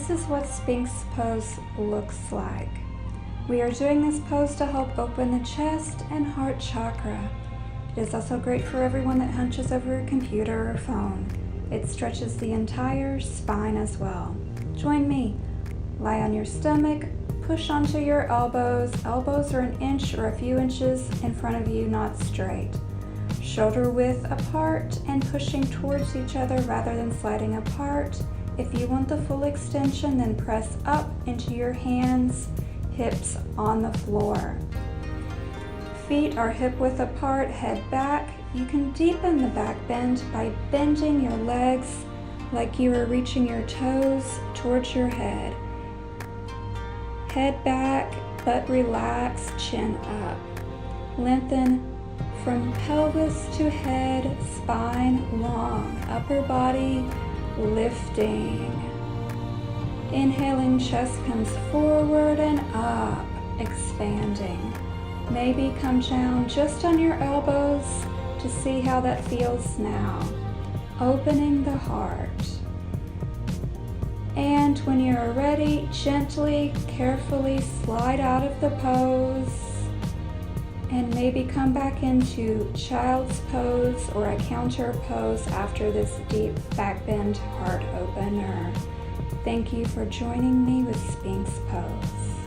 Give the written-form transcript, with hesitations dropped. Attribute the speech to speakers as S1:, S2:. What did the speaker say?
S1: This is what Sphinx Pose looks like. We are doing this pose to help open the chest and heart chakra. It is also great for everyone that hunches over a computer or phone. It stretches the entire spine as well. Join me. Lie on your stomach, push onto your elbows. Elbows are an inch or a few inches in front of you, not straight. Shoulder width apart and pushing towards each other rather than sliding apart. If you want the full extension, then press up into your hands, hips on the floor. Feet are hip width apart, head back. You can deepen the back bend by bending your legs like you are reaching your toes towards your head. Head back, but relax, chin up. Lengthen from pelvis to head, spine long, upper body lifting. Inhaling, chest comes forward and up, expanding. Maybe come down just on your elbows to see how that feels now. Opening the heart. And when you're ready, gently, carefully slide out of the pose and maybe come back into child's pose or a counter pose after this deep back bend heart opener. Thank you for joining me with Sphinx Pose.